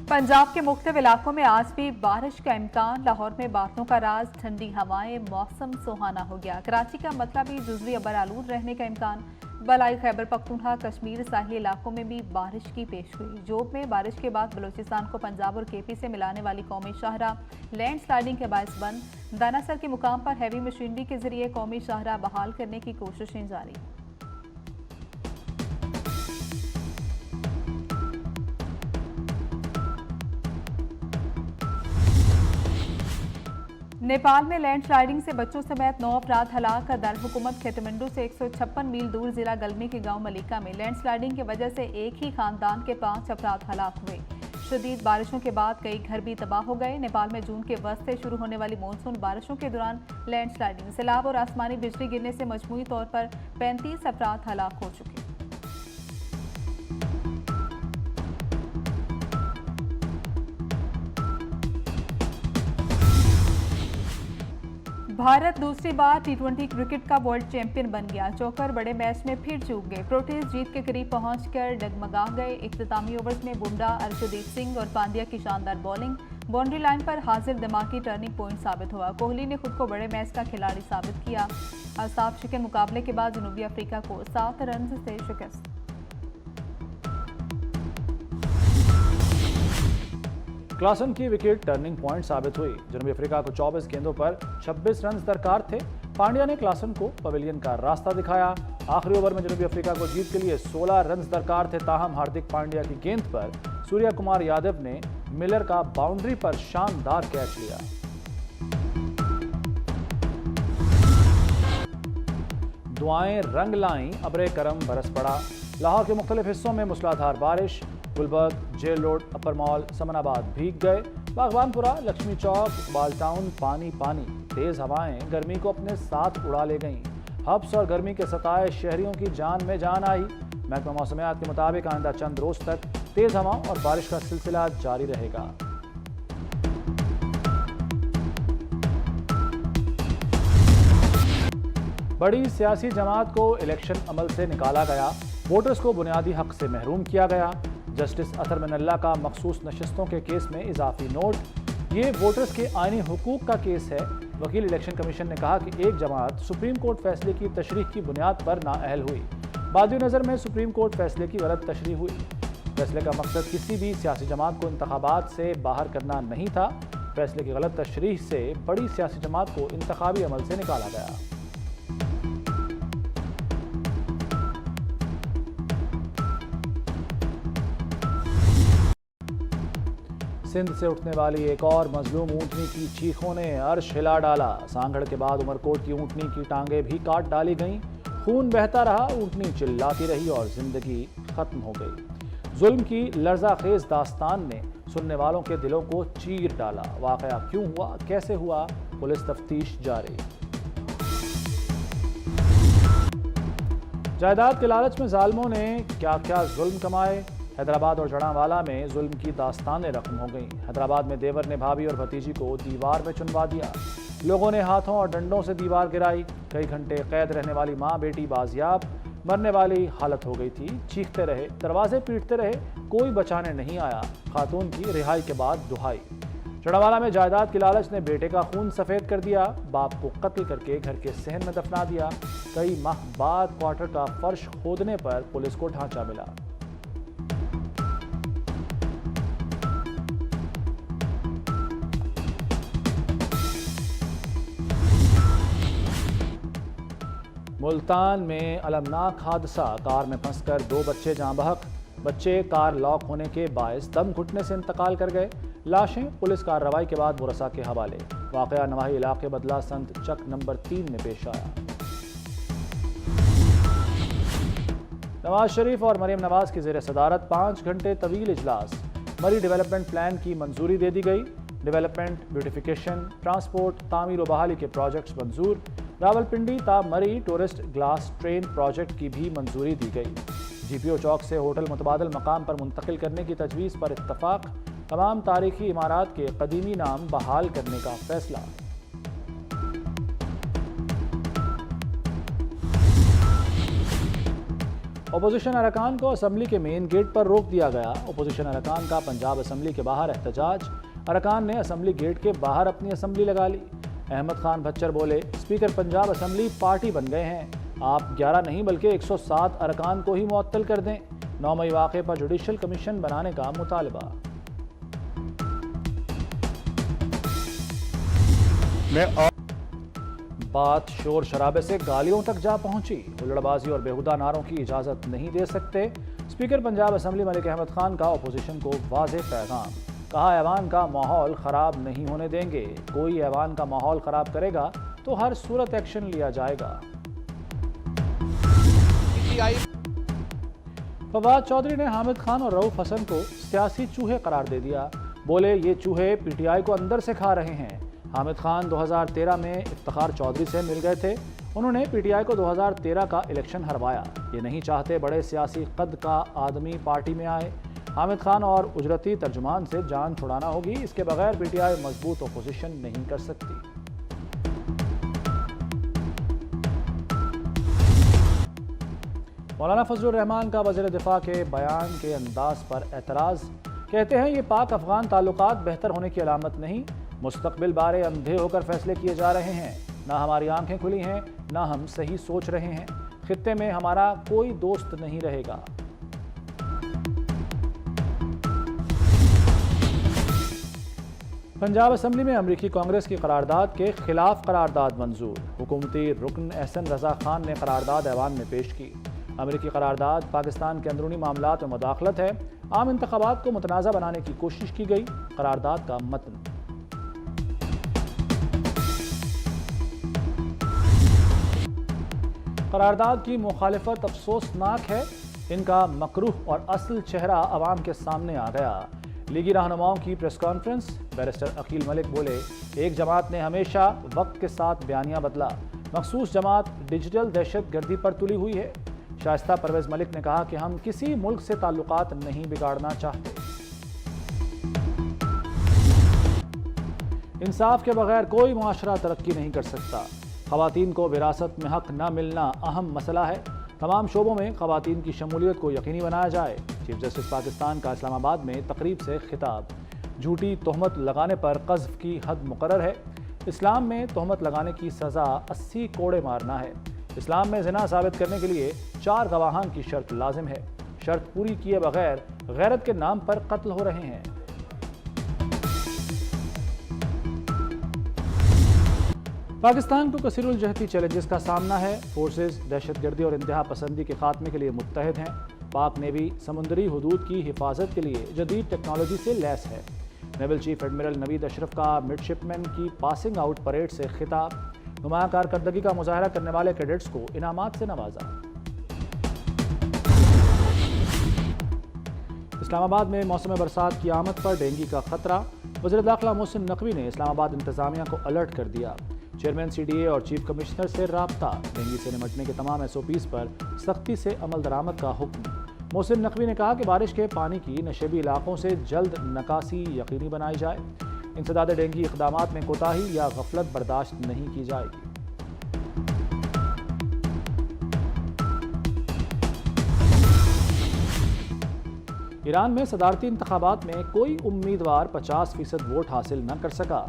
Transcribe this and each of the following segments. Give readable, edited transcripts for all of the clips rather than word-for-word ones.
पंजाब के मुख्तलिफ इलाकों में आज भी बारिश का इम्कान। लाहौर में बादलों का राज, ठंडी हवाएं, मौसम सुहाना हो गया। कराची का मतला भी जुज़वी अबर आलूद रहने का इम्कान। बलाई खैबर पख्तूनख्वा, कश्मीर, साहिली इलाकों में भी बारिश की पेशगोई। जोब में बारिश के बाद बलूचिस्तान को पंजाब और केपी से मिलाने वाली कौमी शाहराह लैंड स्लाइडिंग के बायस बंद। दानासर के मुकाम पर हैवी मशीनरी के जरिए कौमी शाहराह बहाल करने की कोशिशें जारी। नेपाल में लैंड स्लाइडिंग से बच्चों समेत 9 अफराद हलाक। दारहुकूमत खेतमंडू से 156 मील दूर जिला गलमी के गांव मलिका में लैंड स्लाइडिंग की वजह से एक ही खानदान के 5 अफराद हलाक हुए। शदीद बारिशों के बाद कई घर भी तबाह हो गए। नेपाल में जून के वस्त से शुरू होने वाली मानसून बारिशों के दौरान लैंड स्लाइडिंग, सैलाब और आसमानी बिजली गिरने से मजमूई तौर पर 35 अफराद हलाक हो चुके। भारत दूसरी बार T20 क्रिकेट का वर्ल्ड चैंपियन बन गया। जोकर बड़े मैच में फिर चूक गए। प्रोटीज जीत के करीब पहुंचकर डगमगा गए। इख्तितामी ओवर्स में बुमराह, अर्शदीप सिंह और पांड्या की शानदार बॉलिंग बाउंड्री लाइन पर हाजिर दिमागी टर्निंग पॉइंट साबित हुआ। कोहली ने खुद को बड़े मैच का खिलाड़ी साबित किया। साफ शिकन मुकाबले के बाद जनूबी अफ्रीका को 7 रन से शिकस्त। क्लासन की विकेट टर्निंग पॉइंट साबित हुई। जनूबी अफ्रीका को 24 गेंदों पर 26 रन दरकार थे। पांड्या ने क्लासन को पवेलियन का रास्ता दिखाया। आखिरी ओवर में जनूबी अफ्रीका को जीत के लिए 16 रन दरकार थे। ताहम हार्दिक पांड्या की गेंद पर सूर्या कुमार यादव ने मिलर का बाउंड्री पर शानदार कैच लिया। दुआएं रंग लाईं, अबरे करम बरस पड़ा। लाहौर के मुख्तलिफ हिस्सों में मूसलाधार बारिश। गुलबर्ग, जेल रोड, अपर मॉल, समनाबाद भीग गए। बागवानपुरा, लक्ष्मी चौक, इकबाल टाउन पानी पानी। तेज हवाएं गर्मी को अपने साथ उड़ा ले गईं। हब्स और गर्मी के सताए शहरियों की जान में जान आई। महकमा मौसमियात के मुताबिक आइंदा चंद रोज तक तेज हवाओं और बारिश का सिलसिला जारी रहेगा। बड़ी सियासी जमात को इलेक्शन अमल से निकाला गया। वोटर्स को बुनियादी हक से महरूम किया गया। जस्टिस अतर मिनल्ला का मखसूस नशिस्तों के केस में इजाफी नोट। ये वोटर्स के आईनी हुकूक का केस है। वकील इलेक्शन कमीशन ने कहा कि एक जमात सुप्रीम कोर्ट फैसले की तशरीह की बुनियाद पर नाअहल हुई। बादी नज़र में सुप्रीम कोर्ट फैसले की गलत तशरीह हुई। फैसले का मकसद किसी भी सियासी जमात को इंतखाबात से बाहर करना नहीं था। फैसले की गलत तशरीह से बड़ी सियासी जमात को इंतखाबी अमल से निकाला गया। सिंध से उठने वाली एक और मजलूम ऊंटनी की चीखों ने अर्श हिला डाला। सांगड़ के बाद उमरकोट की ऊंटनी की टांगें भी काट डाली गईं। खून बहता रहा, ऊंटनी चिल्लाती रही और जिंदगी खत्म हो गई। जुल्म की लर्जाखेज दास्तान ने सुनने वालों के दिलों को चीर डाला। वाकया क्यों हुआ, कैसे हुआ, पुलिस तफ्तीश जारी। जायदाद के लालच में जालिमों ने क्या क्या जुल्म कमाए। हैदराबाद और जड़ावाला में जुल्म की दास्तानें रकम हो गईं। हैदराबाद में देवर ने भाभी और भतीजी को दीवार में चुनवा दिया। लोगों ने हाथों और डंडों से दीवार गिराई। कई घंटे कैद रहने वाली मां बेटी बाजियाब, मरने वाली हालत हो गई थी। चीखते रहे, दरवाजे पीटते रहे, कोई बचाने नहीं आया। खातून की रिहाई के बाद दुहाई। जड़ावाला में जायदाद की लालच ने बेटे का खून सफ़ेद कर दिया। बाप को कत्ल करके घर के सहन में दफना दिया। कई माह बाद क्वार्टर का फर्श खोदने पर पुलिस को ढांचा मिला। मुल्तान में अलमनाक हादसा। कार में फंसकर 2 बच्चे जाँ बहक। बच्चे कार लॉक होने के बायस दम घुटने से इंतकाल कर गए। लाशें पुलिस कार्रवाई के बाद मुरसा के हवाले। वाकया नवाही इलाके बदला संत चक नंबर 3 में पेश आया। नवाज शरीफ और मरीम नवाज की ज़ेर सदारत 5 घंटे तवील इजलास। मरी डेवलपमेंट प्लान की मंजूरी दे दी गई। डेवलपमेंट, ब्यूटिफिकेशन, ट्रांसपोर्ट, तामीर व बहाली के प्रोजेक्ट्स मंजूर। रावलपिंडी ता मरी टूरिस्ट ग्लास ट्रेन प्रोजेक्ट की भी मंजूरी दी गई। GPO चौक से होटल मुतबादल मकाम पर मुंतकिल करने की तजवीज़ पर इत्तफाक। तमाम तारीखी इमारात के कदीमी नाम बहाल करने का फैसला। अपोजिशन अरकान को असम्बली के मेन गेट पर रोक दिया गया। अपोजिशन अरकान का पंजाब असम्बली के बाहर एहतजाज। अरकान ने असम्बली गेट के बाहर अपनी असम्बली लगा ली। अहमद खान भच्चर बोले, स्पीकर पंजाब असम्बली पार्टी बन गए हैं, आप 11 नहीं बल्कि 107 अरकान को ही मुअत्तल कर दें। 9 मई वाक़े पर जुडिशल कमीशन बनाने का मुतालबा। बात शोर शराबे से गालियों तक जा पहुंची। हुल्लड़बाजी और बेहुदा नारों की इजाजत नहीं दे सकते। स्पीकर पंजाब असम्बली मलिक अहमद खान का अपोजिशन को वाज़ेह पैगाम। कहा, ऐवान का माहौल खराब नहीं होने देंगे, कोई ऐवान का माहौल खराब करेगा तो हर सूरत एक्शन लिया जाएगा। फवाद चौधरी ने हामिद खान और रऊफ हसन को सियासी चूहे करार दे दिया। बोले, ये चूहे पीटीआई को अंदर से खा रहे हैं। हामिद खान 2013 में इफ्तिखार चौधरी से मिल गए थे। उन्होंने पीटीआई को 2013 का इलेक्शन हरवाया। ये नहीं चाहते बड़े सियासी कद का आदमी पार्टी में आए। हामिद खान और उजरती तर्जुमान से जान छुड़ाना होगी, इसके बगैर पीटीआई मजबूत अपोजिशन नहीं कर सकती। मौलाना फजलुर रहमान का वज़ीर दिफा के बयान के अंदाज पर एतराज़। कहते हैं, ये पाक अफगान ताल्लुकात बेहतर होने की अलामत नहीं, मुस्तकबिल बारे अंधे होकर फैसले किए जा रहे हैं। ना हमारी आंखें खुली हैं, ना हम सही सोच रहे हैं। खित्ते में हमारा कोई दोस्त नहीं रहेगा। पंजाब असम्बली में अमरीकी कांग्रेस की करारदाद के खिलाफ करारदाद मंजूर। हुकूमती रुकन एहसन रजा खान ने करारदाद ऐवान में पेश की। अमरीकी करारदाद पाकिस्तान के अंदरूनी मामलात में मुदाखलत है, आम इंतखाबात को मुतनाज़ा बनाने की कोशिश की गई। करारदाद का मतन। करारदाद की मुखालिफत अफसोसनाक है, इनका मकरूह और असल चेहरा अवाम के सामने आ गया। लीगी रहनुमाओं की press conference. Barrister Aqeel Malik बोले, एक जमात ने हमेशा वक्त के साथ बयानिया बदला, मखसूस जमात डिजिटल दहशत गर्दी पर तुली हुई है। शाइस्ता परवेज मलिक ने कहा कि हम किसी मुल्क से ताल्लुकात नहीं बिगाड़ना चाहते। इंसाफ के बगैर कोई मुआशरा तरक्की नहीं कर सकता। ख़वातीन को विरासत में हक न मिलना अहम मसला है। तमाम शोबों में ख़वातीन की शमूलियत को यकीनी बनाया जाए। चीफ जस्टिस पाकिस्तान का इस्लामाबाद में तकरीब से खिताब। झूठी तोहमत लगाने पर क़ज़्फ़ की हद मुकर्रर है। इस्लाम में तोहमत लगाने की सज़ा 80 कोड़े मारना है। इस्लाम में ज़िना साबित करने के लिए 4 गवाहान की शर्त लाजिम है। शर्त पूरी किए बगैर गैरत के नाम पर कत्ल हो रहे हैं। पाकिस्तान को कसीरुल जहती चैलेंजेस का सामना है। फोर्सेस दहशतगर्दी और इंतहा पसंदी के खात्मे के लिए मुत्तहिद हैं। पाक नेवी समुद्री हदूद की हिफाजत के लिए जदीद टेक्नोलॉजी से लैस है। Naval chief admiral Naveed Ashraf का मिडशिपमैन की पासिंग आउट परेड से खिताब। नुमायां कारकर्दगी का मुजाहरा करने वाले कैडेट्स को इनामात से नवाजा। इस्लामाबाद में मौसम बरसात की आमद पर डेंगू का खतरा। वज़ीर दाखिला मोहसिन नकवी ने इस्लामाबाद इंतजामिया को अलर्ट कर दिया। चेयरमैन CDA और चीफ कमिश्नर से राब्ता। डेंगू से निमटने के तमाम SOPs पर सख्ती से अमल दरामद का हुक्म। मोहसिन नकवी ने कहा कि बारिश के पानी की नशेबी इलाकों से जल्द नकासी यकीनी बनाई जाए। इंसदाद डेंगू इक़दामात में कोताही या गफलत बर्दाश्त नहीं की जाएगी। ईरान में सदारती इंतखाबात में कोई उम्मीदवार 50% वोट हासिल न कर सका।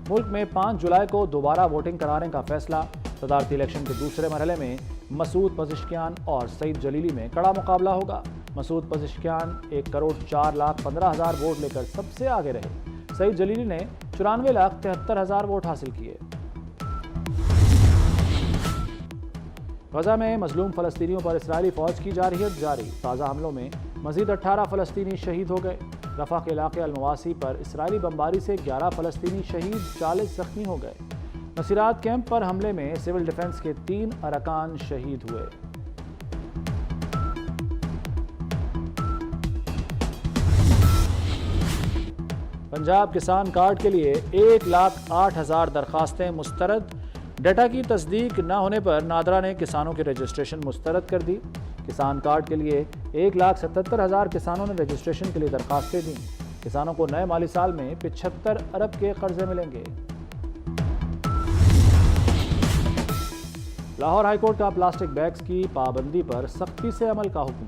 मुल्क में 5 जुलाई को दोबारा वोटिंग कराने का फैसला। सदारती इलेक्शन के दूसरे मरहले में मसूद पज़िश्कियान और सईद जलीली में कड़ा मुकाबला होगा। मसूद पज़िश्कियान 1,04,15,000 वोट लेकर सबसे आगे रहे। सईद जलीली ने 94,73,000 वोट हासिल किए। गजा में मजलूम फ़लस्तीनियों पर इसराइली फ़ौज की जारहियत जारी। ताज़ा हमलों में मज़ीद 18 फ़लस्तीनी शहीद हो गए। रफ़ा के इलाके अलमवासी पर इसराइली बमबारी से 11 फ़लस्तीनी शहीद, 40 ज़ख्मी हो गए। नसीरात कैंप पर हमले में सिविल डिफेंस के 3 अरकान शहीद हुए। पंजाब किसान कार्ड के लिए 1,08,000 दरखास्तें मुस्तरद। डेटा की तस्दीक न होने पर नादरा ने किसानों की रजिस्ट्रेशन मुस्तरद कर दी। किसान कार्ड के लिए 1,77,000 किसानों ने रजिस्ट्रेशन के लिए दरखास्तें दी। किसानों को नए माली साल में 75 अरब के कर्जे मिलेंगे। लाहौर हाईकोर्ट का प्लास्टिक बैग्स की पाबंदी पर सख्ती से अमल का हुक्म।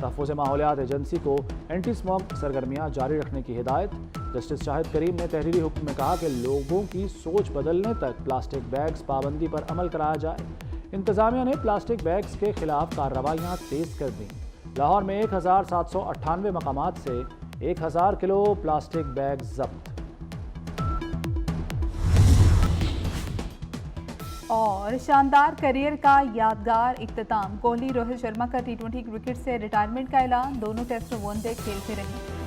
तहफ़्फ़ुज़ माहौलियात एजेंसी को एंटी स्मोक सरगर्मियाँ जारी रखने की हिदायत। जस्टिस शाहिद करीम ने तहरीरी हुक्म में कहा कि लोगों की सोच बदलने तक प्लास्टिक बैग्स पाबंदी पर अमल कराया जाए। इंतज़ामिया ने प्लास्टिक बैग्स के खिलाफ कार्रवाइयाँ तेज़ कर दी। लाहौर में 1798 मकामात से 1000 किलो प्लास्टिक बैग जब्त। और शानदार करियर का यादगार इख्तिताम। कोहली रोहित शर्मा का T20 क्रिकेट से रिटायरमेंट का ऐलान। दोनों टेस्ट और वनडे खेलते रहे।